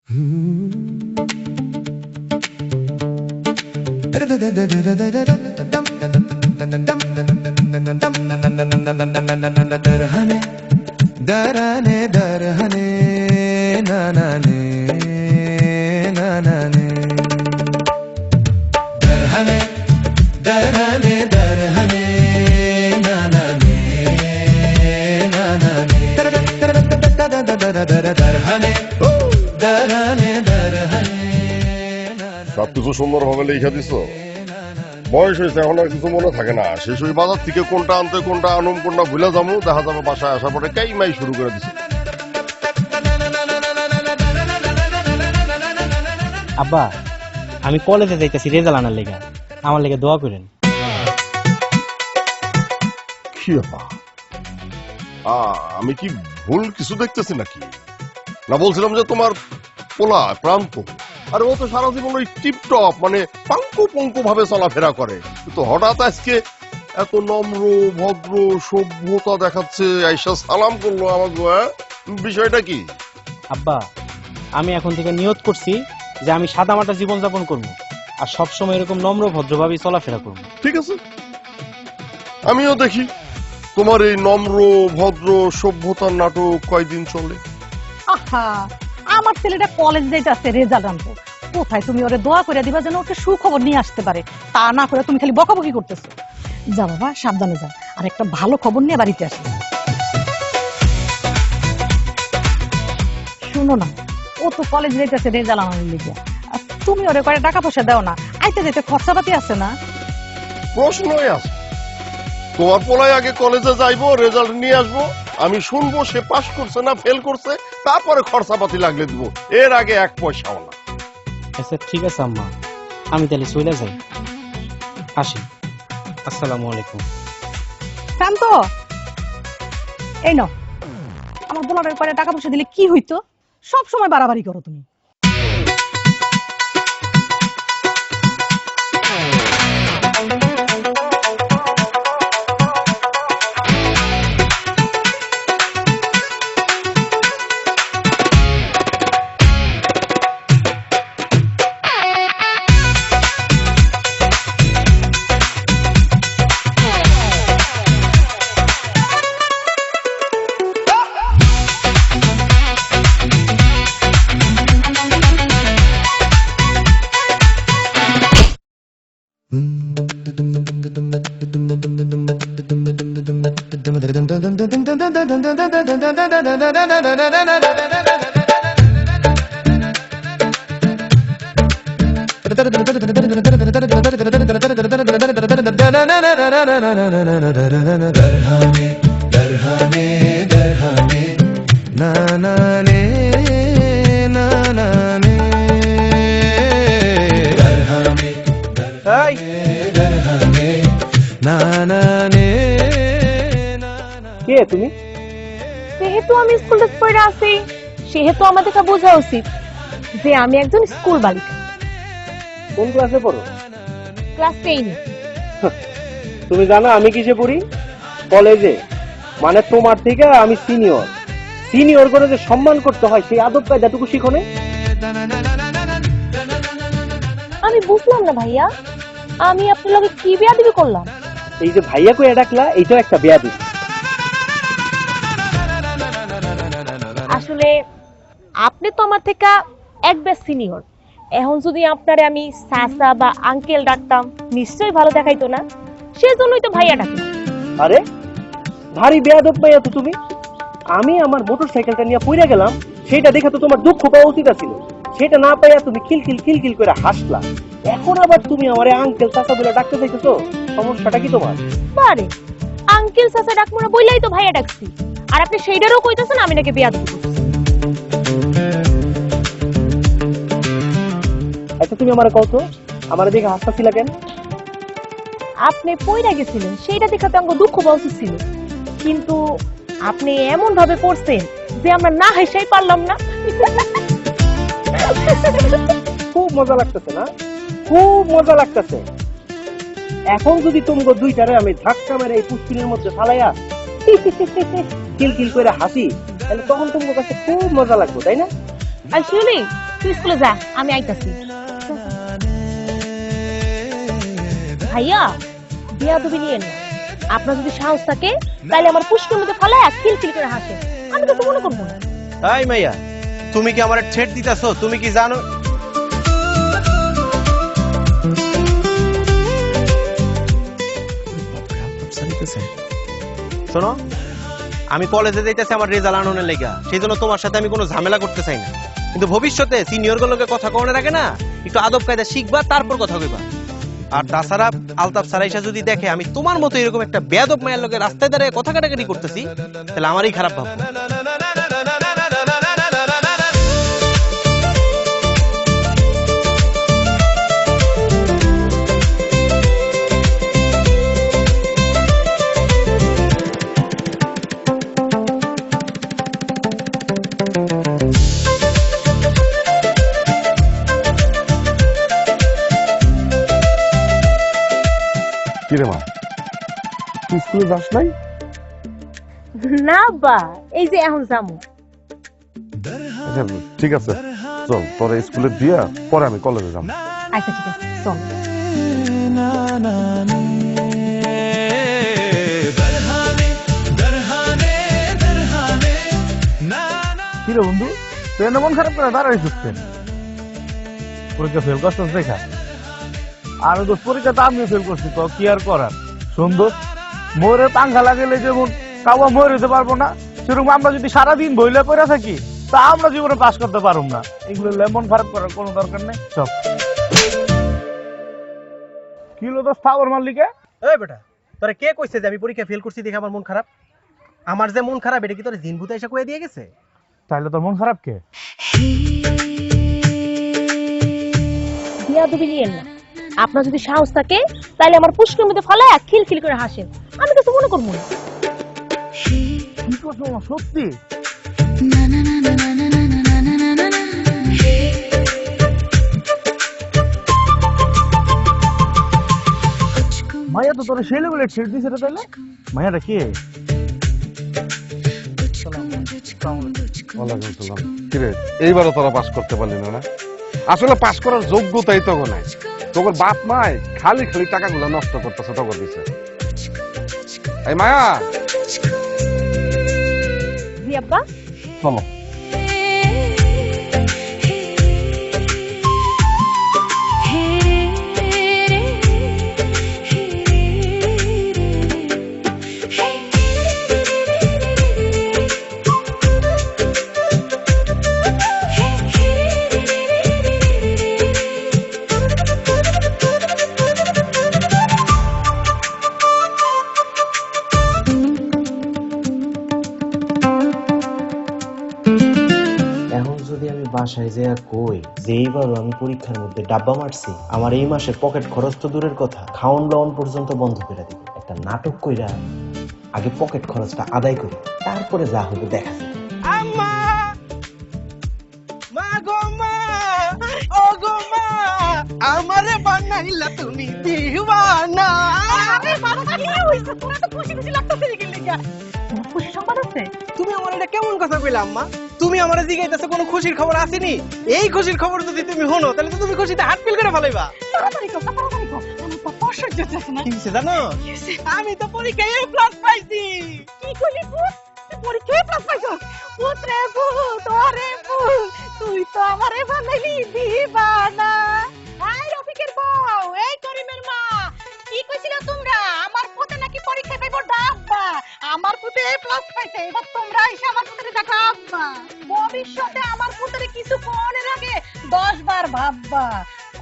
दरहने दरहने नानाने नानाने दरहने दरहने दरहने नानाने नानाने दरहने दरहने दरहने সবকিছু সুন্দরভাবে লিখে দিছো। বয়স হয়েছে, এখন আর কিছু মনে থাকে না। শেষ ওই বাজার থেকে কোনটা আনতে কোনটা আনুম কোনটা ভুলে যাবো, দেখা যাবে বাসায় আসার পরে কাইমাই শুরু করে দিছে। আব্বা, আমি কলেজে যাইতেছি রেজাল্ট আনার লেগে, আমার লেগে দোয়া করেন। কি ব্যাপার? আমি কি ভুল কিছু দেখতেছি নাকি? না বলছিলাম যে তোমার পোলা প্রান্ত, আর ও তো সারা জীবন ওই টিপটপ মানে পাঙ্কু পঙ্কু ভাবে চলাফেরা করে, তো হঠাৎ আজকে এত নম্র ভদ্র সভ্যতা দেখাচ্ছে, আইসা সালাম করলো আমাকে। বিষয়টা কি? আব্বা, আমি এখন থেকে নিয়ত করছি যে আমি সাদামাটা জীবনযাপন করবো, আর সবসময় এরকম নম্র ভদ্রভাবে চলাফেরা করবো। ঠিক আছে, আমিও দেখি তোমার এই নম্র ভদ্র সভ্যতার নাটক কয়দিন চলে। আহা, আমার ছেলেটা কলেজ যাইতেছে রেজাল্ট আনবো, কোথায় তুমি ওরে দোয়া করে দিবা যেন ওকে সুখবর নিয়ে আসতে পারে, তা না করে তুমি খালি বকাবকি করতেছো। যা বাবা, সাবধানে যা, আর একটা ভালো খবর নিয়ে বাড়িতে আসি। শুনো না, ও তো কলেজ যাইতেছে রেজাল্ট আনার লিগে, তুমি ওরে করে টাকা পয়সা দাও না, আইতে যেতে খরচাপাতি আছে না? প্রশ্নই আছে, তোমার পোলাই আগে কলেজে যাইবো, রেজাল্ট নিয়ে আসবো, আমি শুনবো সে পাস করছে না ফেল করছে, তারপরে খরচাপাতি লাগলে দিব, এর আগে এক পয়সাও না। আচ্ছা ঠিক আছে আম্মা, আমি তাহলে চলে যাই, আসি। আসসালামু আলাইকুম। শান্ত, এই নাও, আমার বোলারের পরে টাকা পয়সা দিলে কি হইতো? সব সময় বাড়াবাড়ি করো তুমি। दरहने दरहने दरहने नानाने नानाने दरहने दरहने नानाने কে তুমি? যেহেতু আমি স্কুল ড্রেস পরে আছি, সেহেতু আমাদেরকে বোঝা উচিত যে আমি একজন স্কুল বালিকা। কোন ক্লাসে পড়ো? ক্লাস 10। তুমি জানো আমি কিসে পড়ি? কলেজে। মানে তোমার থেকে আমি সিনিয়র। সিনিয়র করে যে সম্মান করতে হয় সেই আদব কায়দাটুকু শিখো না? আমি বুঝলাম না ভাইয়া, আমি আপনার লগে কি বেয়াদবি করলাম? এই যে ভাইয়া কইয়া ডাকলা, এইটাও একটা বেয়াদবি। আসলে আপনি তো আমার থেকে এক ব্যাচ সিনিয়র, এখন যদি আপনারে আমি চাচা বা আঙ্কেল ডাকতাম নিশ্চয়ই ভালো দেখাইতো না, সেজন্যই তো ভাইয়া ডাকলাম। আরে ভারী বেয়াদব ভাইয়া তো তুমি। আমি আমার মোটরসাইকেলটা নিয়ে পড়ে গেলাম, সেটা দেখে তো তোমার দুঃখ পাওয়া উচিত ছিল, সেটা না পাইয়া তুমি খিলখিল খিলখিল করে হাসলা। এখন আবার তুমি আমারে আঙ্কেল চাচা বলে ডাকতে চাইতেছো, সমস্যাটা কি তোমার? বারে আঙ্কেল চাচা ডাকবো না বললেই তো ভাইয়া ডাকছি, আর আপনি সেইটারও কইতেছেন আমি নাকি বেয়াদবি করছি। আচ্ছা তুমি আমারে কও তো, আমার দেখে হাসতাছিলা কেন? আপনি পইরা গেছিলেন, সেইটা দেখে তো আমার দুঃখ পাওয়া উচিত ছিল, কিন্তু আপনি এমন ভাবে পড়ছেন যে আমরা না হাসাই পারলাম না। খুব মজা লাগতেছে না? খুব মজা লাগতেছে। এখন যদি তোমরা দুইটারে আমি ধাক্কা মেরে এই পুষ্কিনের মধ্যে ফালাইয়া কিলকিল করে হাসি, তাহলে তখন তোমার কাছে খুব মজা লাগবে, তাই না? আসলে তুই স্কুলে যা, আমি আইতাছি। ভাইয়া বিয়াদবি নিয়েন না। আপনার যদি সাহস থাকে তাহলে আমার পুষ্কের মধ্যে ফালায় খিলখিল করে হাসে, আমি তো মনে করবো না। এই মাইয়া, তুমি কি আমার ছেড় দিতেছো? তুমি কি জানো শোনো, আমি কলেজে যাইতেছি আমার রেজাল্ট আননের লেগা, সেই জন্য তোমার সাথে আমি কোনো ঝামেলা করতে চাই না। কিন্তু ভবিষ্যতে সিনিয়র গুলোকে কথা কওয়ার আগে না একটু আদব কায়দা শিখবা, তারপর কথা কইবা। আর তাছাড়া আলতাফ সারাইসা যদি দেখে আমি তোমার মতো এরকম একটা বেয়াদব মায়ের লোকের রাস্তায় দাঁড়িয়ে কথা কাটাকাটি করতেছি, তাহলে আমারই খারাপ ভাববো। কিরে মা, তুই স্কুলে যাস নাই? না বা, এই যে এখন যামু। আচ্ছা ঠিক আছে, চল তোরা স্কুলে দিয়া পরে আমি কলেজে যাবো। আচ্ছা ঠিক আছে, চল। কি রে বন্ধু, তুই এনে মন খারাপ করে দাঁড়াইছিস কেন? পরীক্ষা ফেল করছিস দেখা? আর তো পরীক্ষা তো আমিও ফেল করছি, তো কি আর করার। সুন্দর ময়ূরের পাঙ্খা লাগাইলে যেমন কাউয়া ময়ূর হতে পারবো না, সেরকম আমরা যদি সারাদিন বইলে পড়ে থাকি তা আমরা জীবনে পাস করতে পারবো না। এগুলো মন খারাপ করার কোনো দরকার নেই। সব কি হলো তো স্থাবর মালিকে? এই বেটা, তোরা কে কইছে যে আমি পরীক্ষা ফেল করছি দেখে আমার মন খারাপ? আমার যে মন খারাপ এটা কি তোর জিন ভূত এসে কইয়া দিয়ে গেছে? তাহলে তোর মন খারাপ কে? বিয়াদবি নিয়েন না। আপনার যদি সাহস থাকে তাহলে আমার পুষ্কের মধ্যে ফালায় খিলখিল করে হাসেন, আমি তো মনে করবো না। কি কথা সত্যি? মায়া তো তোর সেই লেভেলের ছেড়ে দিয়েছে রে। তাহলে মায়াটা কে? কিরে এইবারও তোরা পাস করতে পারলি না? আসলে পাস করার যোগ্যতাই তো নাই, তোর বাপ মাই খালি খালি টাকাগুলো নষ্ট করতেছে তোর দিছে। এই মায়া, জি আব্বা। চলো। বাসায় যে কই যে এইবারও আমি পরীক্ষার মধ্যে ডাব্বা মারছি, আমার এই মাসের পকেট খরচ তো দূরের কথা, খাওন দাওন পর্যন্ত বন্ধ করে দিব। একটা নাটক কইরা আগে পকেট খরচটা আদায় করি, তারপরে যা হবে দেখা যাবে। আম্মা, মা গো মা, ও গো মা, আমারে বানাইলা তুমি দিওয়ানা। আরে বাবা, কি হইছে? তোরা তো খুশি খুশি লাগতেছে কি লাগা? তোমার খুশি সংবাদ আছে? তুমি আমার এটা কেমন কথা কইলা আম্মা? তুমি আমার জিগাইতেছো কোনো খুশির খবর আসেনি? এই খুশির খবর যদি তুমি শোনো তাহলে তো তুমি খুশিতে হাত ফিল করে ফেলাইবা। তাড়াতাড়ি কর, তাড়াতাড়ি কর। আমি তো অসহ্য হচ্ছে না। কি হইছে জানো? আমি তো পরীক্ষায় A+ পাইছি। কি কইলি তুই? পরীক্ষায় প্লাস পাইছস? পুত্রে পুত, ওরে পুত, তুই তো আমারে বানাইলি দিবানা। আই রফিকের বউ, এই করিমের মা, কি কইছিলা তোমরা? আমার পুতে নাকি পরীক্ষায় পাইবো ডাব্বা। আমার পুতে A+ পাইছে, এবার তোমরা এসে আমার পুতেরে দেখা আব্বা। ভবিষ্যতে আমার পুতেরে কিছু কোনের আগে 10 বার ভাববা।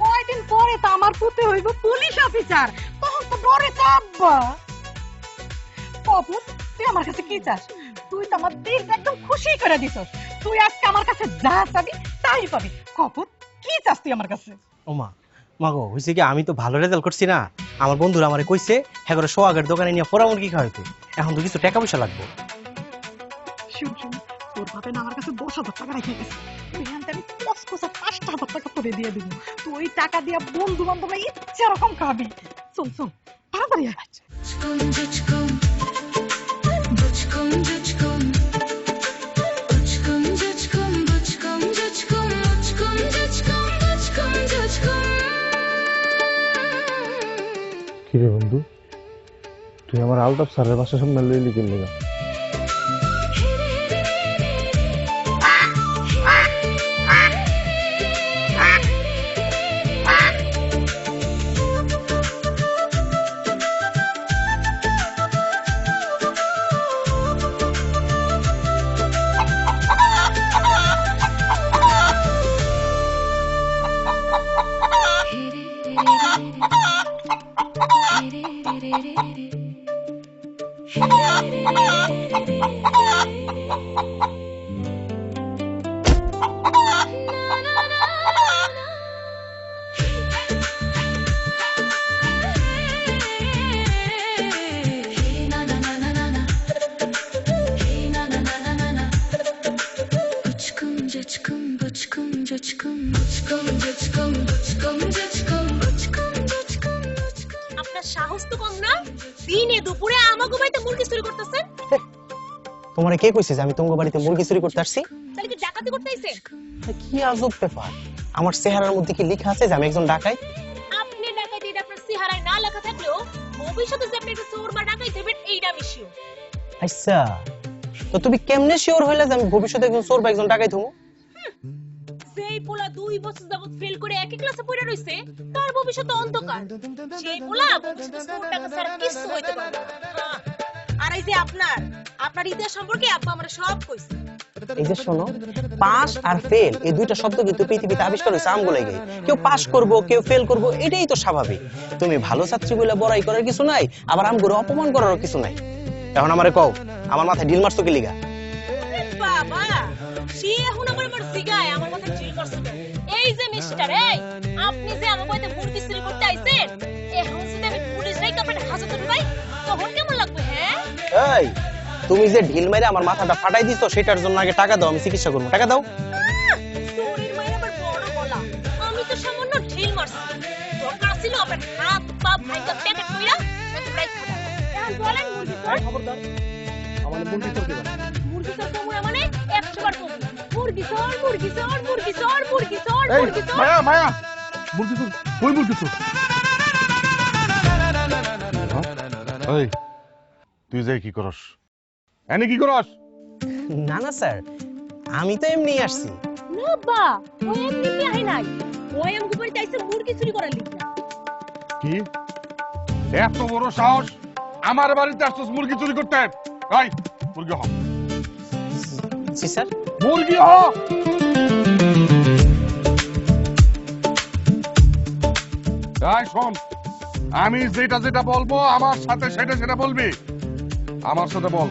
কয়দিন পরে তো আমার পুতে হইব পুলিশ অফিসার, তখন তো ডরে কাঁপবা। অপুত, তুই আমার কাছে কি চাস? তুই তো আমার দিল একদম খুশি করে দিছস। তুই আজকে আমার কাছে যা চাবি তাই পাবি। কপুত, কি চাস তুই আমার কাছে? ওমা মাগো, হইছে কি আমি তো ভালো রেজাল্ট করছি না, আমার বন্ধুরা আমারে কইছে হ্যাঁ করে সোহাগের দোকানে নিয়ে পোড়া মুরগি খাওয়াইতে। এখন তো কিছু টাকা পয়সা লাগবে। শুন শুন, তোর বাপে না আমার কাছে 10,000 টাকা রেখে গেছে। ওইখান থেকে আমি কসকসা 5,000 টাকা তোরে দিয়ে দিব। তুই ওই টাকা দিয়া বন্ধু বান্ধবরা ইচ্ছা রকম খাবি। চল চল, তাড়াতাড়ি আয়। Uçkum আলতাফ স্যারের বাসার সামনে লইলি কিনলে না আপনার সাহস তো কম না, দিনে দুপুরে আমাগো বাড়িতে মুরগি চুরি করতেছেন। তোমারে কে কইছে যে আমি তোমার বাড়িতে মুরগি চুরি করতে আসছি? তাহলে কি ডাকাতি করতে আইছেন? কি আজব ব্যাপার, আমার চেহারার মধ্যে কি লেখা আছে যে আমি একজন ডাকাই? আপনি ডাকাতি, এটা আপনার চেহারায় না লেখা থাকলেও ভবিষ্যতে যে আপনি একটা চোর বা ডাকাই হবেন এইটা আমি শিওর। আচ্ছা, তো তুমি কেমনে শিওর হইলা যে আমি ভবিষ্যতে একজন চোর বা একজন ডাকাই হবো? যেই পোলা 2 বছর যাবত ফেল করে একই ক্লাসে পড়ে রইছে তার ভবিষ্যৎ অন্ধকার। সেই পোলা ভবিষ্যতে চোর ডাকাত ছাড়া কিছু হইতে পারে না। আর এই যে আপনার ইতিহাস সম্পর্কে আব্বা আমারে সব কইছে। এই যে শোনো, পাস আর ফেল এই দুইটা শব্দ কিন্তু পৃথিবীতে আবিষ্কার হয়েছে আমগুলাই গায়ে। কেউ পাস করব কেউ ফেল করব, এটাই তো স্বাভাবিক। তুমি ভালো ছাত্রী বলে বড়াই করার কিছু নাই, আবার আমগুলো অপমান করারও কিছু নাই। এখন আমারে কও, আমার মাথায় ঢিল মারছো কি লিগা? বাবা, সে এখন আমার জিগায় আমার মাথায় চিল করছে। এই যে মিস্টার, এই আপনি যে আমার বাড়িতে মুরগি চুরি করতে আইছেন, এখন যদি আমি পুলিশ রাইকে আপনার হাজতে ঢুকাই তখন কেমন লাগবে? হ্যাঁ, এই তুমি যে ঢিল মেরে আমার মাথাটা ফাটাই দিছো সেটার জন্য আগে টাকা দাও, আমি চিকিৎসা করবো। টাকা দাও। চোরের মায়ের আবার বড় গলা। আমি তো সামান্য ঢিল মারছি, দরকার ছিল আপনার হাত পা ভাইকা প্যাকেট কইরা রাইখা দাও। এখন বলেন মুরগি চোর? খবরদার আমার মুরগি চোর কে বলে? মুরগি চোর তোমরা মানে 100 বার বলবি মুরগি চোর, মুরগি চোর, মুরগি চোর, মুরগি চোর, মুরগি চোর। মায়া মুরগি চোর, ওই মুরগি চোর। এই তুই যাই কি করস? এনে কি করস? না না স্যার, আমি তো এমনি আসছি। না বা, ও এমনি আহে নাই, ও আমগো বাড়িতে আইছে মুরগি চুরি করার লিগা। কি এত বড় সাহস আমার বাড়িতে আসছস মুরগি চুরি করতে? এই মুরগি হ, জি স্যার। মুরগি হ। এই শোন, আমি যেটা যেটা বলবো আমার সাথে সেটা সেটা বলবি। আমার সাথে বল,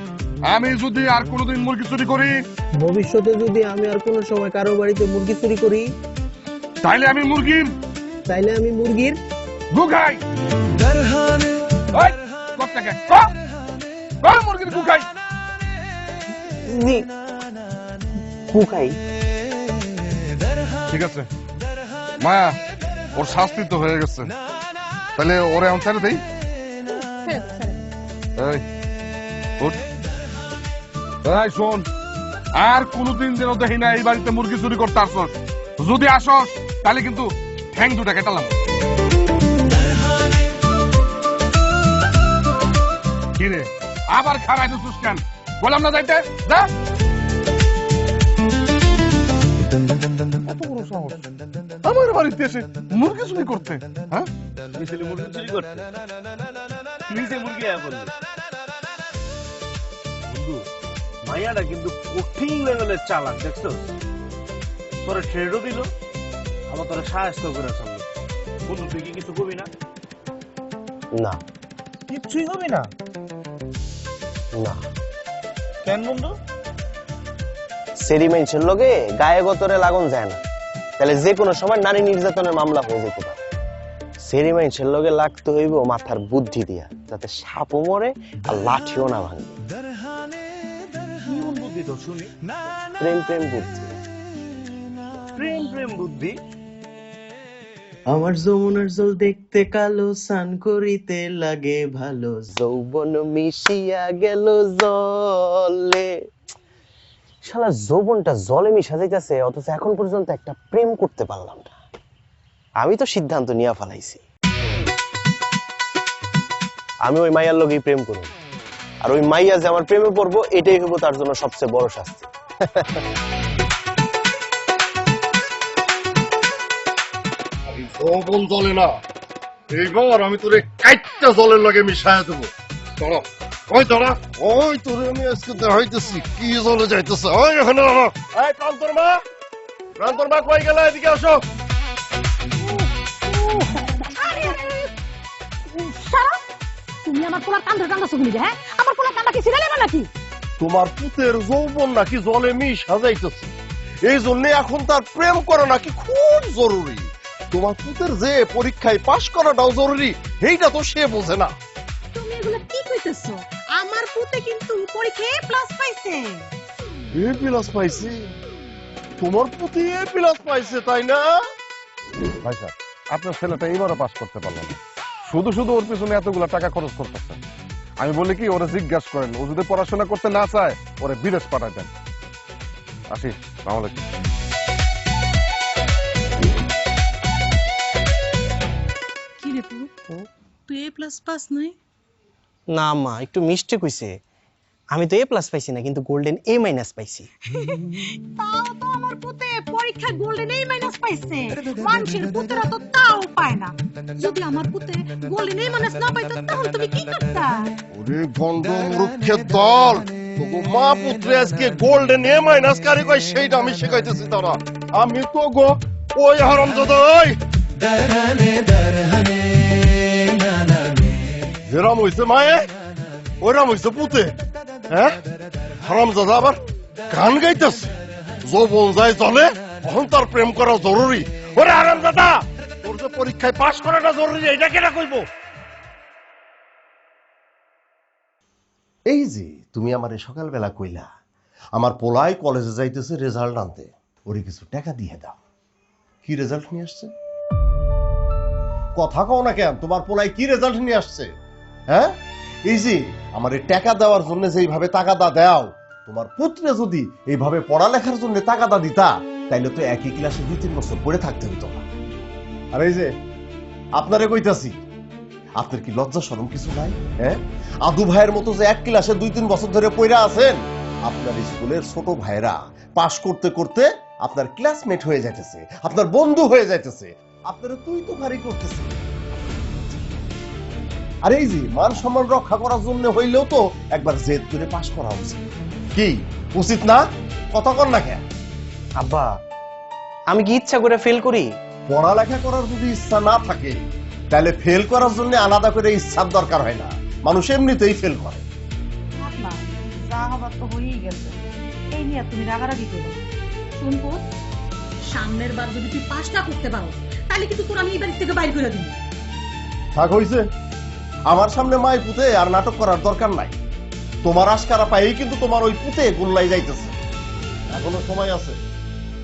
আমি যদি আর কোনোদিন মুরগি চুরি করি, ভবিষ্যতে যদি আমি আর কোনো সময় কারো বাড়িতে মুরগি চুরি করি, তাইলে আমি মুরগির গু খাই। दरहाने এই, কোত্থেকে? মুরগির গু খাই। জি কুকাই। ঠিক আছে মায়া, ওর শাস্তি তো হয়ে গেছে, তাহলে ওরে এখন ছেড়ে দেই। এই উঠ। এই শোন, আর কোনোদিন যেন দেখি না এই বাড়িতে মুরগি চুরি করতে আসছস। যদি আসস তাহলে কিন্তু ঠ্যাং দুটা কেটালাম। কি রে আবার খারাই দিচ্ছিস কেন? বললাম না যাইতে, যা। এত বড় সাহস আমার বাড়িতে এসে মুরগি চুরি করতে? হ্যাঁ, মুরগি চুরি করতে নিজে মুরগি আয়া বললো। বন্ধু, মাইয়াটা কিন্তু কঠিন লেভেলের চালাক, দেখছো? তোরা ট্রেডও দিল, আবার তোরা সাহায্য করে চললো। বন্ধু তুই কি কিছু কবি না? না কিচ্ছুই কবি না? না, কেন বন্ধু? সেরিমেন্সের লগে গায়ে গতরে লাগুন যায় না, তাহলে যে কোনো সময় নারী নির্যাতনের মামলা হয়ে যেতে পারে। সেরিমেন্সের লগে লাগতে হইব মাথার বুদ্ধি দিয়া, যাতে সাপও মরে আর লাঠিও না ভাঙে। কেমন বুদ্ধি তো শুনি? প্রেম প্রেম বুদ্ধি। প্রেম প্রেম বুদ্ধি? আমার যমুনার জল দেখতে কালো, স্নান করিতে লাগে ভালো, যৌবন মিশিয়া গেল জলে। শালা যৌবনটা জলে মিশা যাইতেছে, অথচ এখন পর্যন্ত একটা প্রেম করতে পারলাম না। আমি তো সিদ্ধান্ত নিয়ে ফেলাইছি, আমি ওই মাইয়ার লগেই প্রেম করব। আর ওই মাইয়া যে আমার প্রেমে পড়বো এটাই হবো তার জন্য সবচেয়ে বড় শাস্তি। আমি যৌবন জলে না, এইবার আমি তোরে কাইটটা জলের লাগে মিশায়া দেবো। দাঁড়া, ওই দাঁড়া, ওই তোরে আমি আজকে দেখাইতেছি কি জলে যাইতেছে। ওই এখানে দাঁড়া। এই প্রান্তর মা কই গেল? এদিকে আসো। সারা তুমি আমার পোলার কান্দা কান্দা শুনি হ্যাঁ? আমার পোলার কান্দা কি ছিড়ে নেবে নাকি? তোমার পুতের যৌবন নাকি জলে মিশা যাইতেছে, এই জন্য এখন তার প্রেম করা নাকি খুব জরুরি। তোমার পুতের যে পরীক্ষায় পাশ করাটাও জরুরি, এইটা তো সে বোঝে না। তুমি এগুলো কি কইতেছো? আমার পুতে কিন্তু পরীক্ষায় A+ পাইছে। A+ পাইছে? তোমার পুতে A+ পাইছে, তাই না? ভাই স্যার, আপনার ছেলেটা এবারও পাস করতে পারলো না, শুধু শুধু ওর পিছনে এতগুলো টাকা খরচ করতেছে। আমি বলি কি, ওরা জিজ্ঞাসা করেন, ও যদি পড়াশোনা করতে না চায় ওরে বিদেশ পাঠায় দেন। আসি, আসসালামু আলাইকুম। কি রে তুই A+ পাস নাই? না মা, একটু মিস্টেক হইছে। আমি তো A+ পাইছি না, কিন্তু গোল্ডেন A- পাইছি। তাও তো আমার পুতে পরীক্ষায় গোল্ডেন A- পাইছে। মানুষের পুতেরা তো তাও পায় না। যদি আমার পুতে গোল্ডেন A- না পাইতো তাহলে তুমি কি করতা? ওরে গন্ড মূর্খের দল, তোগো মা পুত্রে আজকে গোল্ডেন A- কারে কয় সেইটা আমি শেখাইতেছি। তারা আমি তো গো ওই হারামজাদা, ওই দরহানে দরহানে নানানে যেরাম হইছে মায়ে ওইরাম হইছে পুতে। হ্যাঁ, হারামজাদা আবার গান গাইতেছে। যৌবন যায় চলে, তখন তার প্রেম করা জরুরি। ওরে হারামজাদা, তোর যে পরীক্ষায় পাশ করাটা জরুরি, এটা কেনা কইব? এই যে তুমি আমারে সকালবেলা কইলা আমার পোলাই কলেজে যাইতেছে রেজাল্ট আনতে, ওরে কিছু টাকা দিয়ে দাও। কি রেজাল্ট নিয়ে আসছে? কথা কও না কেন? তোমার পোলাই কি রেজাল্ট নিয়ে আসছে? হ্যাঁ, এই যে আমার এই টাকা দেওয়ার জন্য যেইভাবে টাকাটা দাও, তোমার পুত্রে যদি এইভাবে পড়ালেখার জন্য টাকাটা দিতা, তাইলে তো একই ক্লাসে 2-3 বছর পড়ে থাকতে হইতো না। আর এই যে আপনারে কইতাছি, আপনার কি লজ্জা শরম কিছু নাই? হ্যাঁ, আদু ভাইয়ের মতো যে এক ক্লাসে 2-3 বছর ধরে পড়ে আছেন, আপনার স্কুলের ছোট ভাইরা পাশ করতে করতে আপনার ক্লাসমেট হয়ে যাইতেছে, আপনার বন্ধু হয়ে যাইতেছে, আপনারা তুই তো ভারী করতেছে। আর এই যে মান সম্মান রক্ষা করার জন্য হইলেও তো একবার জেদ করে পাশ করা উচিত। কি উচিত না? কথা কর না কেন? আব্বা, আমি কি ইচ্ছা করে ফেল করি? পড়ালেখা করার যদি ইচ্ছা না থাকে, তাহলে ফেল করার জন্য আলাদা করে ইচ্ছার দরকার হয় না। মানুষ এমনিতেই ফেল করে। না, যা হবার তো হয়েই গেছে। এই নিয়ে তুমি রাগারাগি করো। শুনবো, সামনের বার যদি তুই পাস না করতে পারো, তাহলে কিন্তু তোর আমি এই বাড়ি থেকে বাইর করে দিব। থাক হইছে, আমার সামনে মাই পুতে আর নাটক করার দরকার নাই। তোমার আশকারা পাই কিন্তু তোমার ওই পুতে গোল্লাই যাইতেছে। এখনো সময় আছে,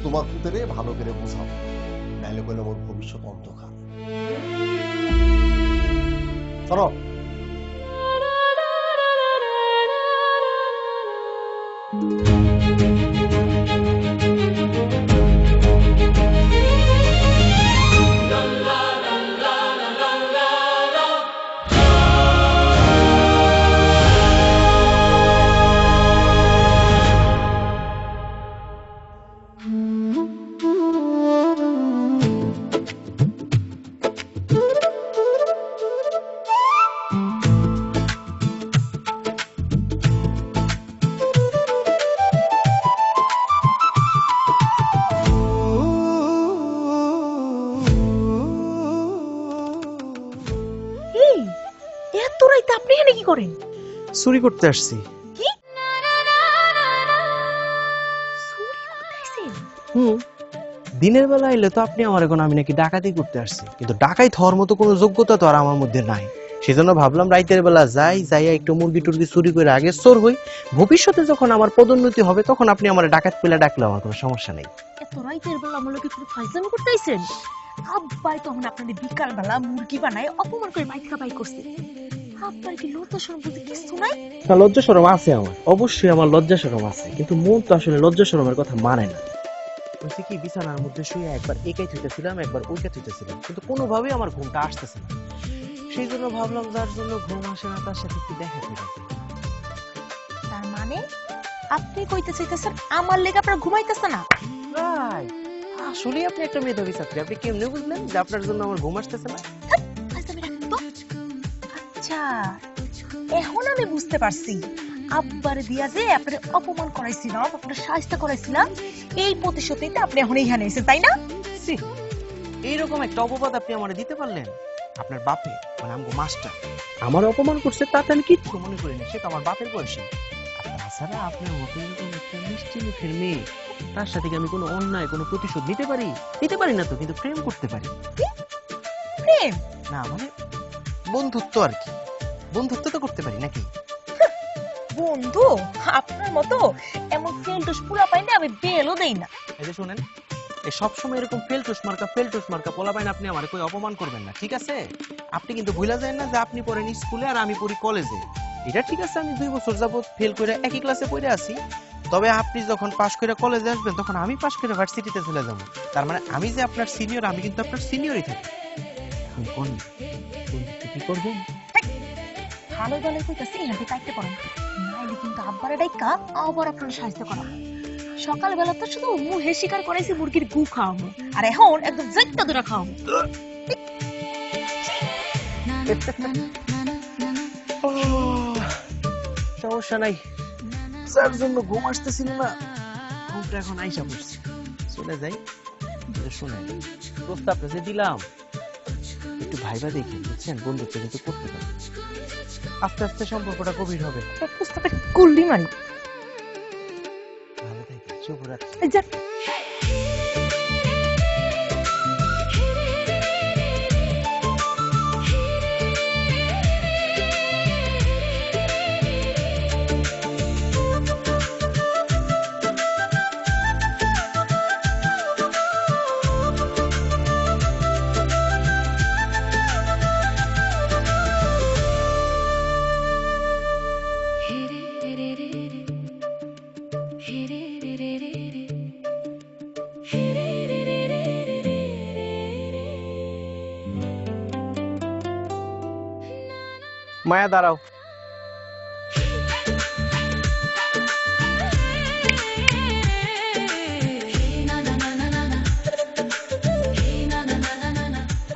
তোমার পুতেরে ভালো করে বোঝাও, নাইলে বলে ওর ভবিষ্যৎ অন্ধকার। চলো। এই এত রাইতে আপনি এখানে কি করেন? চুরি করতে আসছি। কি চুরি করতেছেন? দিনের বেলা এলে তো আপনি আমার এখন আমি নাকি ডাকাতি করতে আসছি, কিন্তু ডাকাই হওয়ার মতো কোনো যোগ্যতা তো আর আমার মধ্যে নাই। সেজন্য ভাবলাম রাইতের বেলা যাইয়া একটু মুরগি টুরগি চুরি করে আগে চোর হই, ভবিষ্যতে যখন আমার পদোন্নতি হবে তখন আপনি আমার ডাকাত পেলে ডাকলে আমার কোনো সমস্যা নেই। এত রাইতের বেলা আমার লোকে পুরো ফাইজলামি করতেছেন? আব্বাই তখন আপনাদের বিকাল বেলা মুরগি বানায় অপমান করে বাইক কাবাই করছে। আপনার কি লজ্জা শরম বলতে কিছু নাই? না, লজ্জা শরম আছে আমার, অবশ্যই আমার লজ্জা শরম আছে, কিন্তু মন তো আসলে লজ্জা শরমের কথা মানে না। বলছি কি, বিছানার মধ্যে শুয়ে একবার একাই থুইতেছিলাম, একবার ওইটা থুইতেছিলাম, কিন্তু কোনোভাবেই আমার ঘুমটা আসতেছে না। সেই জন্য ভাবলাম যার জন্য ঘুম আসে না তার সাথে একটু দেখা করে। মানে আপনি কইতে চাইতেছেন আমার লেগে আপনার ঘুমাইতেছে না? রাইট, আসলে আপনি একটা মেধাবী ছাত্রী। আপনি কেমনে বুঝলেন যে আপনার জন্য আমার ঘুম আসতেছে না? ফাইজলামি রাখেন তো। আচ্ছা, এখন আমি বুঝতে পারছি আব্বার দিয়া যে আপনার অপমান করাইছিলাম, আপনার শাস্তি করাইছিলাম, এই প্রতিশোধেই আপনি এখন এইখানে এসেছেন, তাই না? ছি, এইরকম একটা অপবাদ আপনি আমারে দিতে পারলেন? আপনার বাপে মানে আমগো মাস্টার আমার অপমান করছে, তাতে আমি কিচ্ছু মনে করি না, সে তো আমার বাপের বয়সী। আর তাছাড়া আপনার মতো এরকম একটা মিষ্টি মুখের মেয়ে, তার সাথে কি আমি কোনো অন্যায় কোনো প্রতিশোধ নিতে পারি? নিতে পারি না তো, কিন্তু প্রেম করতে পারি। প্রেম? না মানে বন্ধুত্ব আর কি, বন্ধুত্ব তো করতে পারি নাকি? বন্ধু? আপনার মতো এমন ফেলটুস পুরা পাইলে আমি বেলও দেই না। এই যে শুনেন, এই সবসময় এরকম ফেলটুস মার্কা পোলা পাইন আপনি আমার কই অপমান করবেন না, ঠিক আছে? আপনি কিন্তু ভুলা যায় না যে আপনি পড়েন স্কুলে আর আমি পড়ি কলেজে। এটা ঠিক আছে, আমি 2 বছর যাবত ফেল করে একই ক্লাসে পড়ে আছি, তবে আপনি যখন পাশ করে কলেজে আসবেন তখন আমি পাশ করে ভার্সিটিতে চলে যাব। তার মানে আমি যে আপনার সিনিয়র, আমি কিন্তু আপনার সিনিয়রই থাকি। এখন কোন বন্ধুত্ব কি করবেন? ভালো ভালো কইতাছি, এখান থেকে কাটতে পারেন, নাইলে কিন্তু আব্বারে ডাইকা আবার আপনার সাহায্য করাবো। সকালবেলা তো শুধু মুহে শিকার করাইছি মুরগির গু খাওয়াবো, আর এখন একদম জৈত্যা দূরা খাওয়াবো। সমস্যা নাই, যার জন্য ঘুম আসতেছিল না ঘুমটা এখন আইসা পড়ছে। চলে যাই। শুনে প্রস্তাবটা যে দিলাম একটু ভাইবা দেখি, বুঝছেন? বন্ধুত্ব কিন্তু করতে পারি, আস্তে আস্তে সম্পর্কটা গভীর হবে। প্রস্তাবে কুল্লি মারি। ভালো থাকি, শুভরাত্রি। এই যা। মায়া দাঁড়াও।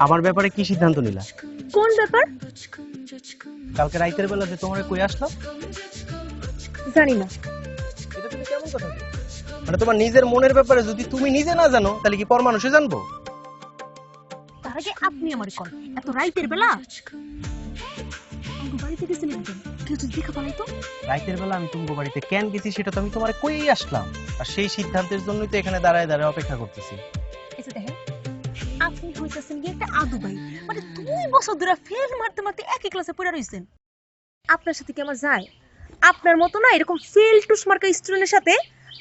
আমার ব্যাপারে কি সিদ্ধান্ত নিলা? কোন ব্যাপার? কালকে রাইতের বেলা যে তোমারে কই আসলো? জানি না। এটা তুমি কেমন কথা বলছো? মানে তোমার নিজের মনের ব্যাপারে যদি তুমি নিজে না জানো তাহলে কি পর মানুষে জানবো? তার আগে আপনি আমার কোন এত রাইতের বেলা আমাকে বাড়িতে গেছিলেন কেন? কেউ যদি দেখা পালাই তো? রাইতের বেলা আমি তোমার বাড়িতে কেন গেছি সেটা তো আমি তোমারে কইই আসলাম, আর সেই সিদ্ধান্তের জন্যই তো এখানে দাঁড়ায় দাঁড়ায় অপেক্ষা করতেছি। এই যে দেখেন, আপনি হইতাছেন কি একটা আদু ভাই, মানে 2 বছর ধরে ফেল মারতে মারতে একই ক্লাসে পড়ে রইছেন। আপনার সাথে কি আমার যায়? আপনার মতো না এরকম ফেল টুস মার্কা স্টুডেন্টের সাথে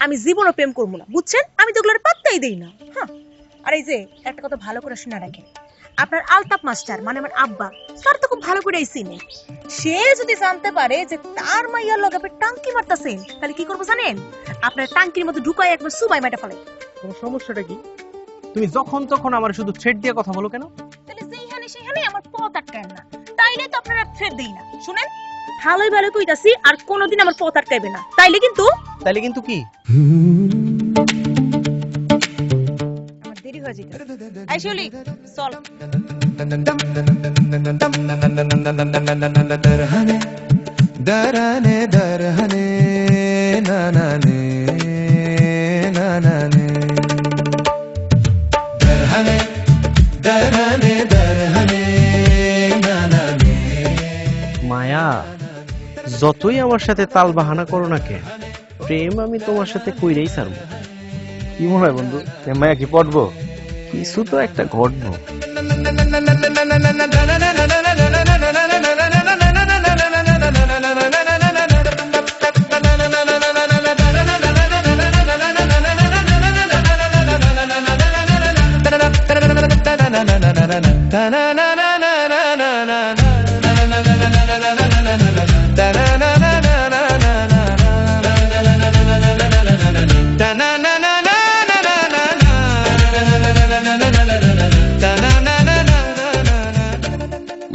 আমি জীবনও প্রেম করবো না, বুঝছেন? আমি তো ওগুলোর পাত্তাই দেই না। হ্যাঁ, আর এই যে একটা কথা ভালো করে শুনে রাখেন, আপনার আলতাপ মাস্টার মানে আমার আব্বা, স্যার তো খুব ভালো করে চিনে। সে যদি জানতে পারে যে তার মাইয়ার লগে আপনি টাঙ্কি মারতাছেন, তাহলে কি করবো জানেন? আপনার টাঙ্কির মধ্যে ঢুকায় একবার সুবাই মাইটা ফেলে। তোমার সমস্যাটা কি? তুমি যখন তখন আমার শুধু থ্রেড দিয়ে কথা বলো কেন? তাহলে যেখানে সেখানে আমার পথ আটকায় না, তাইলে তো আপনারা থ্রেড দেই না। শুনেন, ভালোই ভালো কইতাছি, আর কোনোদিন আমার পথ আটকাইবে না, তাইলে কিন্তু কি আমার দেরি হয়ে যেতে। এই শিউলি, চল। दरहने दरहने नानाने नानाने दरहने दरहने दरहने नानाने। মায়া, যতই আমার সাথে তাল বাহানা করো না কেন, প্রেম আমি তোমার সাথে কইরেই ছাড়বো। কি মনে হয় বন্ধু, মায়া কি পড়বো? কিছু তো একটা ঘটবো।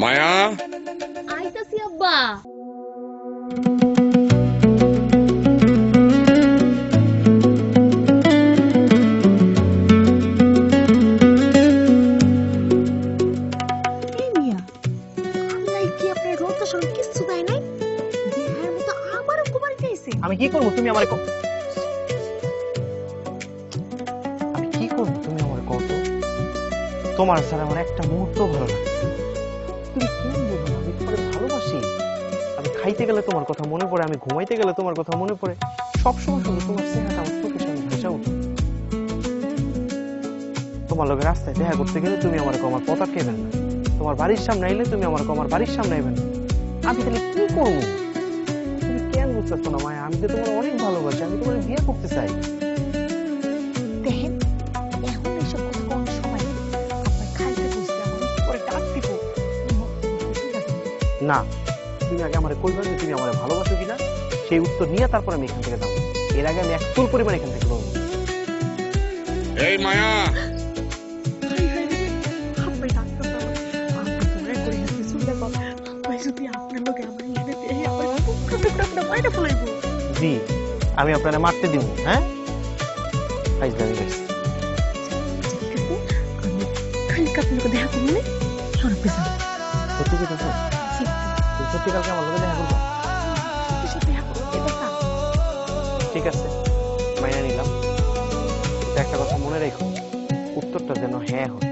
মায়া, আইতাছি আব্বা। তোমার স্যার আমার একটা মুহূর্ত ভালো লাগে তুমি কেন বুঝো না আমি তোমার ভালোবাসি আমি খাইতে গেলে তোমার কথা মনে পড়ে আমি ঘুমাইতে গেলে তোমার কথা মনে পড়ে সবসময় শুধু তোমার চেহারাটা আমার চোখের সামনে ভেসে ওঠে তোমার লগে রাস্তায় দেখা করতে গেলে তুমি আমার আমার পথ আটকাইবেন না তোমার বাড়ির সামনে আইলে তুমি আমার আমার বাড়ির সামনে আইবেন না আমি তাহলে কি করবো তুমি কেন বুঝতেছো না মায়া আমি তো তোমার অনেক ভালোবাসি আমি তোমার বিয়ে করতে চাই দেখেন এখন এইসব কথা কোনো সময় নেই আপনার খাইতে বুঝতে আমার পরে ডাক দিব না তুমি আগে আমার কইবা যে তুমি আমার ভালোবাসো কিনা সেই উত্তর নিয়ে তারপর আমি এখান থেকে যাবো এর আগে আমি এক চুল পরিমাণ এখান থেকে যাবো এই মায়া আপনি ডাক্তার বাবা আপনি দয়া করে হাতে চুলে বাবা আপনি যদি আপনার লোকে আমার এখানে দেহে আমার টুকরা বাইরে ফেলাইব জি আমি আপনারা মারতে দিব হ্যাঁ ফাইজলামি গাইস আমি কালকে আপনার লোকে দেখা করবো সরব পেছান সত্যি কি কথা তুমি সত্যি কালকে আমার লগে দেখা করবা দেখা করবো এটা ঠিক আছে মাইনা নিলাম কিন্তু একটা কথা মনে রেখো উত্তরটা যেন হ্যাঁ হয়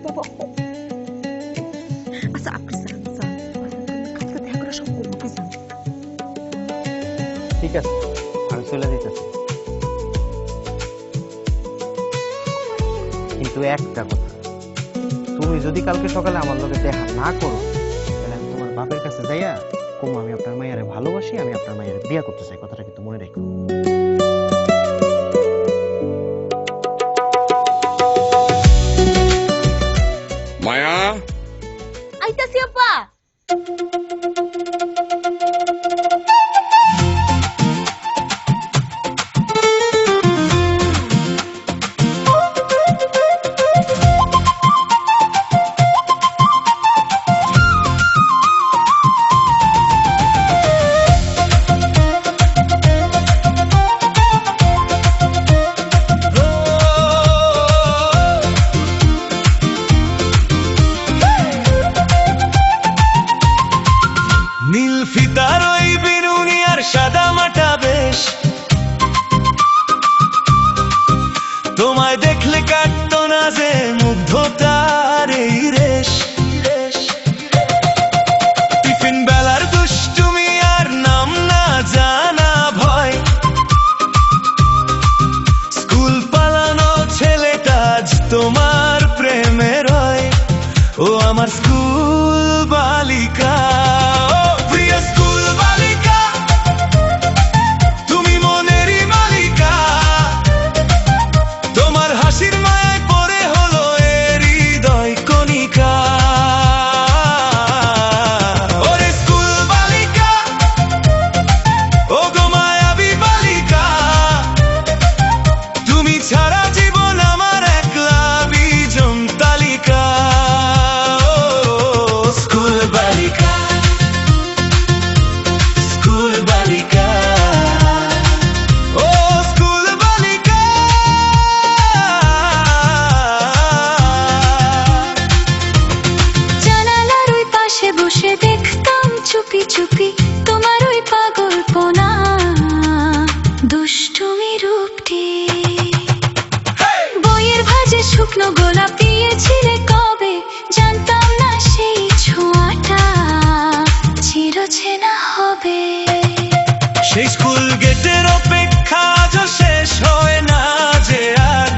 বাবা আচ্ছা আপনি স্যার কালকে দেখা করা সব করবো পেছান ঠিক আছে আমি চলে যেতেছি কিন্তু একটা কথা তুমি যদি কালকে সকালে আমার লগে দেখা না করো তাহলে আমি তোমার বাপের কাছে যাইয়া কম আমি আপনার মায়ের ভালোবাসি আমি আপনার মায়ের বিয়ে করতে চাই কথাটা কিন্তু মনে রেখো মায়া আইতাছি আব্বা নীল ফিতার ওই বিনুনি আর সাদা মাটা বেশ তোমায় দেখলে কাটতো না যে মুগ্ধতার এই রেশ টিফিন বেলার দুষ্টুমি আর নাম না জানা ভয় স্কুল পালানো ছেলেটা আজ তোমার প্রেমে রয় ও আমার স্কুল বালিকা চুপি চুপি তোমার ওই পাগলপনা দুষ্টুমি রূপটি বইয়ের ভাজে শুকনো গোলাপ দিয়েছিলে কবে জানতাম না সেই ছোঁয়াটা চিরচেনা হবে সেই স্কুল গেটের অপেক্ষা আজও শেষ হয় না যে আর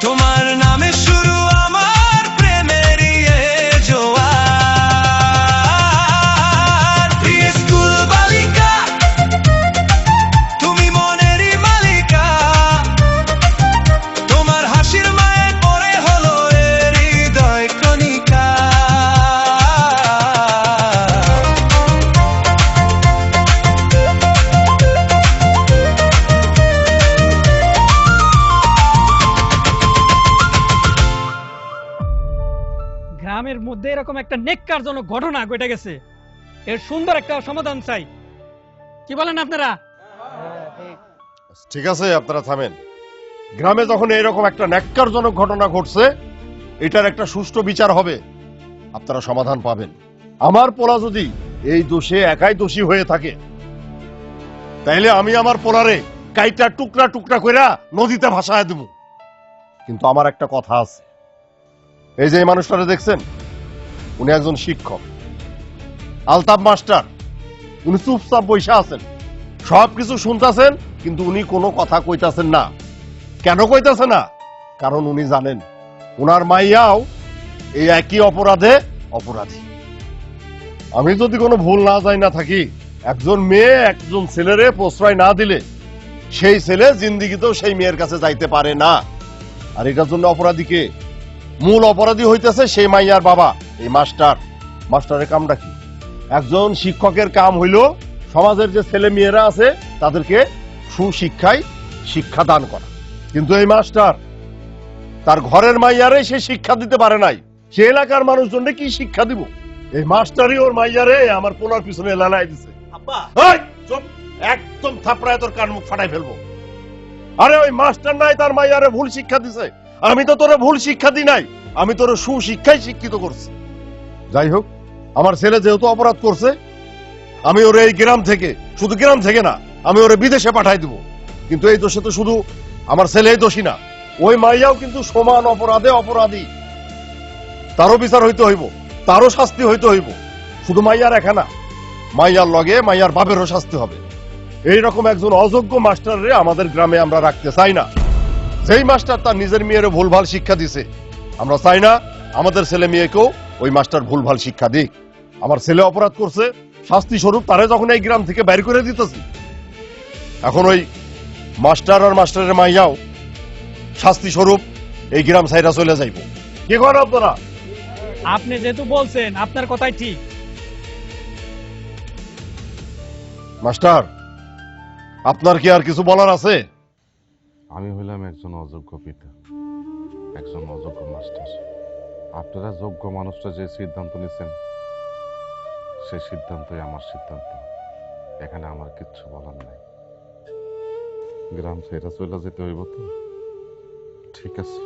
তোমার নামে শুরু আমার প্রেমের জোয়ার প্রিয় স্কুল বালিকা তুমি মনেরই মালিকা তোমার হাসির মায়ে পড়ে হলো এর হৃদয় কণিকা গ্রামের মধ্যে এরকম একটা নেককারজনক ঘটনা ঘটে গেছে এর সুন্দর একটা সমাধান চাই কি বলেন আপনারা ঠিক আছে আপনারা থামেন গ্রামে যখন এরকম একটা ন্যাক্কারজনক ঘটনা ঘটছে এটার একটা সুষ্ঠু বিচার হবে আপনারা সমাধান পাবেন আমার পোলা যদি এই দোষে একাই দোষী হয়ে থাকে তাইলে আমি আমার পোলারে কাইটা টুকরা টুকরা কইরা নদীতে ভাসায় দেব কিন্তু আমার একটা কথা আছে। এই যে এই মানুষটারে দেখছেন, উনি একজন শিক্ষক, আলতাফ মাস্টার। উনি চুপচাপ বসে আছেন, সবকিছু শুনতেছেন, কিন্তু উনি কোনো কথা কইতাছেন না। কেন কইতাছে না? কারণ উনি জানেন উনার মাইয়াও এই একই অপরাধে অপরাধী। আমি যদি কোনো ভুল না যাই না থাকি, একজন মেয়ে একজন ছেলেরে প্রশ্রয় না দিলে সেই ছেলে জিন্দিগিতেও সেই মেয়ের কাছে যাইতে পারে না। আর এটার জন্য অপরাধী কে? মূল অপরাধী হইতেছে সেই মাইয়ার বাবা, এই মাস্টার। মাস্টারের কামটা কি? একজন শিক্ষকের কাম হইল সমাজের যে ছেলে মেয়েরা আছে তাদেরকে সুশিক্ষায় শিক্ষা দান করা। কিন্তু এই মাস্টার তার ঘরের মাইয়ারে সে শিক্ষা দিতে পারে নাই, সে এলাকার মানুষজনকে কি শিক্ষা দিব? এই মাস্টারই ওর মাইয়ারে আমার পোলার পিছনে লালাই দিছে। আব্বা এই, চুপ! একদম থাপড়ায় তোর কান মুখ ফাটাই ফেলবো। আরে ওই মাস্টার নাই তার মাইয়ারে ভুল শিক্ষা দিছে, আমি তো তোরে ভুল শিক্ষা দিই নাই, আমি তোরে সুশিক্ষায় শিক্ষিত করছি। যাই হোক, আমার ছেলে যেহেতু অপরাধ করছে, আমি ওরে এই গ্রাম থেকে, শুধু গ্রাম থেকে না, আমি ওরে বিদেশে পাঠাই দিব। কিন্তু এই দোষে তো শুধু আমার ছেলেই দোষী না, ওই মাইয়াও কিন্তু সমান অপরাধে অপরাধী। তারও বিচার হইতে হইব, তারও শাস্তি হইতে হইব। শুধু মাইয়ার একা না, মাইয়ার লগে মাইয়ার বাপেরও শাস্তি হবে। এইরকম একজন অযোগ্য মাস্টাররে আমাদের গ্রামে আমরা রাখতে চাই না। যেই মাস্টার তার নিজের মেয়ের ভুলভাল শিক্ষা দিছে, আমরা চাই না আমাদের ছেলে মেয়েকেও ওই মাস্টার ভুলভাল শিক্ষা দিক। আমার ছেলে অপরাধ করছে, শাস্তি স্বরূপ তারে যখন এই গ্রাম থেকে বাইর করে দিতেছি, এখন ওই মাস্টার আর মাস্টারের মাইয়াও শাস্তি স্বরূপ এই গ্রাম ছাইরা চলে যাইব। কি করেন আপনারা? আপনি যেহেতু বলছেন, আপনার কথাই ঠিক। মাস্টার, আপনার কি আর কিছু বলার আছে? আমি হইলাম একজন অযোগ্য পিতা, একজন অযোগ্য মাস্টার। আপনারা যোগ্য মানুষটা যে সিদ্ধান্ত নিছেন, সেই সিদ্ধান্তই আমার সিদ্ধান্ত। এখানে আমার কিচ্ছু বলার নাই। গ্রাম ছেড়ে চলে যেতে হইব তো, ঠিক আছে,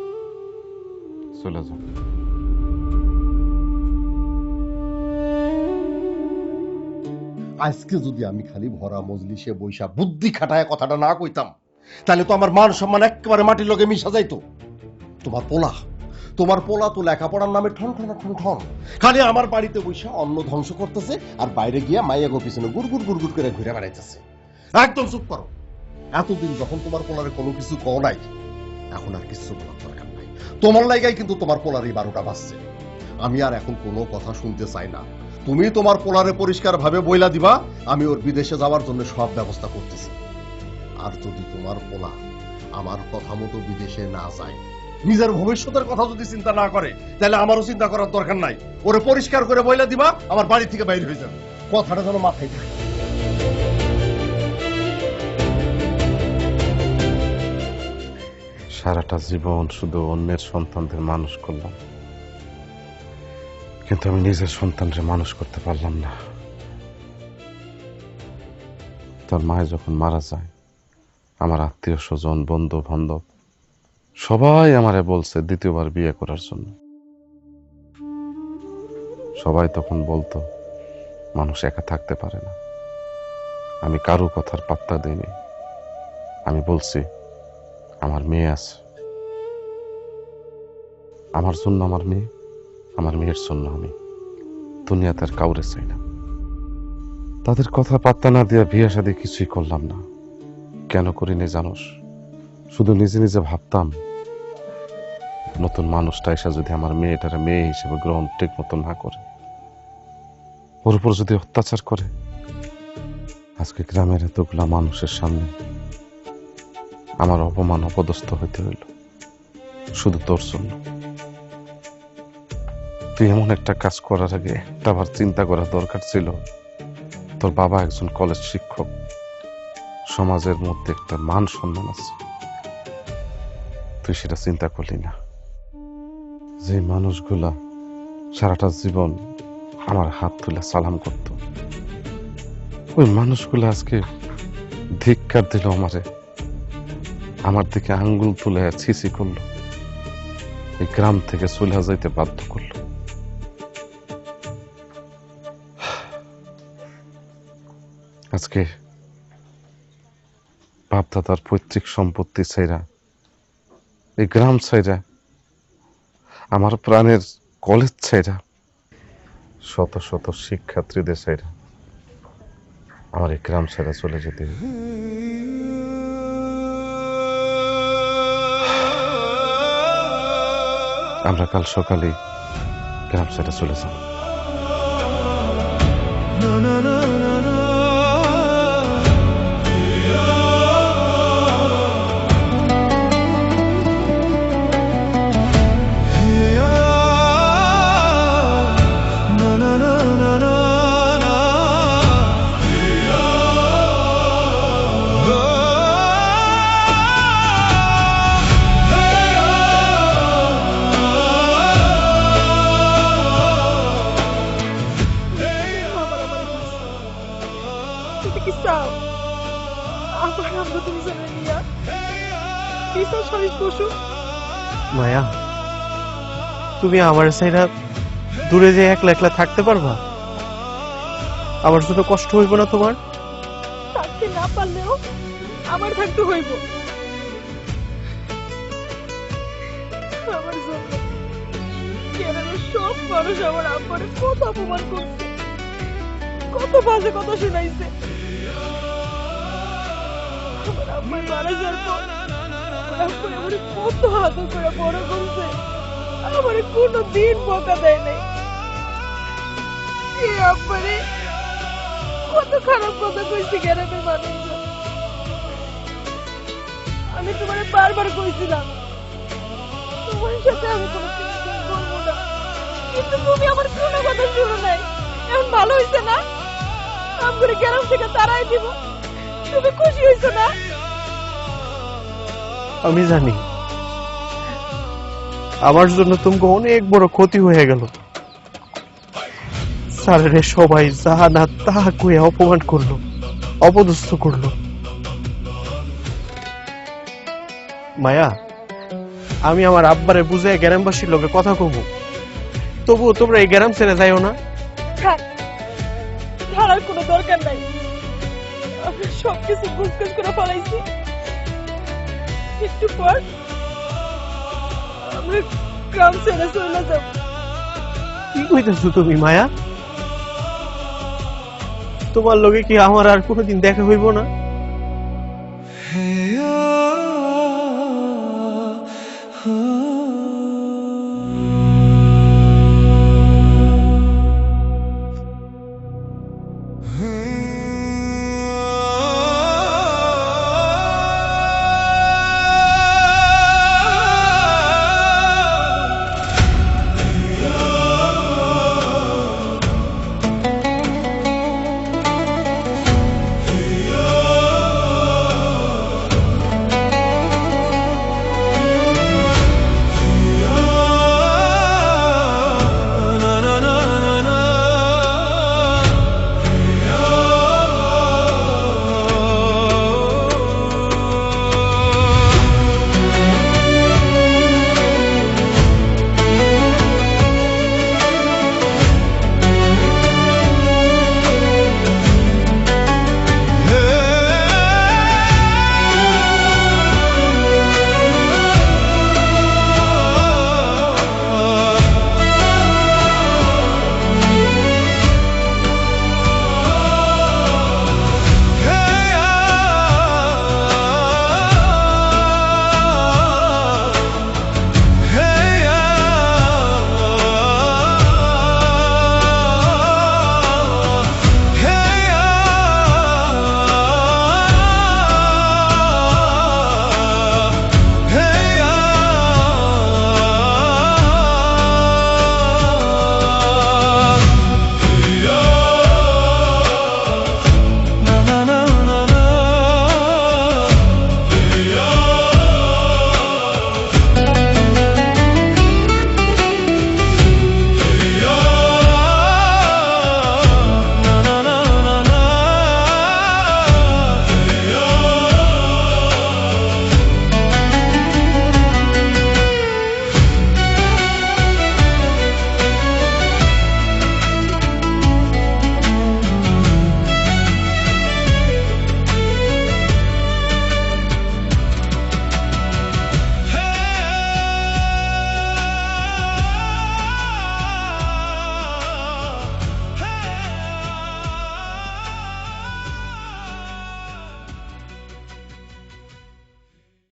চলে যান। আজকে যদি আমি খালি ভরা মজলিসে বৈশা বুদ্ধি খাটায় কথাটা না কইতাম, তাহলে তো আমার মান সম্মান একেবারে মাটির লগে মিশা যাইতো। তোমার পোলা তো লেখাপড়ার নামে ঠন ঠন ঠন ঠন খালি আমার বাড়িতে বৈশা অন্ন ধ্বংস করতেছে, আর বাইরে গিয়া মাইয়া গো পিছনে গুড়গুড় গুড়গুড় করে ঘুরে বেড়াইতেছে। একদম চুপ করো। এতদিন যখন তোমার পোলারে কোনো কিছু কও নাই, এখন আর কিছু বলার দরকার নাই। তোমার লাইগাই কিন্তু তোমার পোলার এই 12টা বাজছে। আমি আর এখন কোনো কথা শুনতে চাই না। তুমি তোমার পোলারে পরিষ্কার ভাবে বইলা দিবা, আমি ওর বিদেশে যাওয়ার জন্য সব ব্যবস্থা করতেছি। আর যদি তোমার পোলা আমার কথা মতো বিদেশে না যায়, নিজের ভবিষ্যতের কথা যদি চিন্তা না করে, তাহলে আমারও চিন্তা করার দরকার নাই। ওরে পরিষ্কার করে বইলা দিবা, আমার বাড়ি থেকে বাইরে হয়ে যাবে। কথাটা যেন মাথায় থাকে। সারাটা জীবন শুধু অন্যের সন্তানদের মানুষ করলাম, কিন্তু আমি নিজের সন্তানকে মানুষ করতে পারলাম না। তোর মায়ে যখন মারা যায়, আমার আত্মীয় স্বজন, বন্ধু বান্ধব সবাই আমারে বলছে দ্বিতীয়বার বিয়ে করার জন্য। সবাই তখন বলতো মানুষ একা থাকতে পারে না। আমি কারো কথার পাত্তা দিইনি। আমি বলছি আমার মেয়ে আছে, আমার জন্য আমার মেয়ে, আমার মেয়ের জন্য আমি। দুনিয়াতে আর কাউরে চাই না। তাদের কথা পাত্তা না দিয়া বিয়ে শাদী কিছুই করলাম না। কেন করিনি জানোস? শুধু নিজে নিজে ভাবতাম, নতুন মানুষটা এসে যদি আমার মেয়েটারে মেয়ে হিসেবে গ্রহণ ঠিক মতো না করে, ওর উপর যদি অত্যাচার করে, আজকে গ্রামের এতগুলা মানুষের সামনে আমার অপমান অপদস্থ হইতে হইল শুধু তোর জন্য। তুই এমন একটা কাজ করার আগে একটা বার চিন্তা করা দরকার ছিল। তোর বাবা একজন কলেজ শিক্ষক, সমাজের মধ্যে একটা মান সম্মান আছে, তুই সেটা চিন্তা করলি না। যে মানুষগুলা সারাটা জীবন আমার হাত তুলে সালাম করত, ওই মানুষগুলো আজকে ধিক্কার দিল আমারে, আমার দিকে আঙ্গুল তুলে ছিছি করলো, এই গ্রাম থেকে চলে যাইতে বাধ্য করলো। আজকে বাপদাদার পৈতৃক সম্পত্তি ছেড়া এই গ্রাম ছাইরা, আমার প্রাণের কলেজ ছাইরা, শত শত শিক্ষার্থীদের ছাইরা আমার এই গ্রাম ছাইরা চলে যেতে হবে। আমরা কাল সকালে গ্রাম ছাইরা চলে যাব। তুমি কি চাও আবার আমরা দুজনে নিয়া পিছন সরিস বসু? মায়া, তুমি আমার সাইডা দূরে যে একলা একলা থাকতে পারবা? আমার জন্য কষ্ট হইব না তোমার? থাকতে না পারলেও আমার থাকতে হইব। আমার জন্য গ্রামের সব মানুষ আমার আব্বারে কত অপমান করছে, কত বাজে কথা শুনাইছে। আমার আব্বা মারা যাওয়ার পর আমার আব্বা আমারে কত আদর করে বড় করছে, আমারে কোনো দিন বকা দেয় নাই। এই আব্বারে কত খারাপ কথা কইছে গ্রামের মানুষজন। আমি তোমারে বারবার কইছিলাম তোমার সাথে আমি কোনো কিছু বলবো না, কিন্তু তুমি আমার কোনো কথা শুনো নাই। এখন ভালো হইছে না? আমি করে গ্রাম থেকে তাড়াই দিব, তুমি খুশি হইছো না? আমি জানি আমার জন্য তোমাকে অনেক বড় ক্ষতি হয়ে গেল। স্যারেরে সবাই যাহা না তাহা কইয়া অপমান করলো, অপদস্থ করলো। মায়া, আমি আমার আব্বারে বুঝাই গ্রামবাসীর লোকে কথা কব, তবুও তোমরা এই গ্রাম ছেড়ে যাইও না। থাক, ছাড়ার কোনো দরকার নাই। আমরা সবকিছু গুছগাছ করে ফেলাইছি। একটু পর আমরা গ্রাম ছেড়ে চলে যাব। কি কইতেছো তুমি মায়া? তোমার লগে কি আমার আর কোনোদিন দেখা হইব না?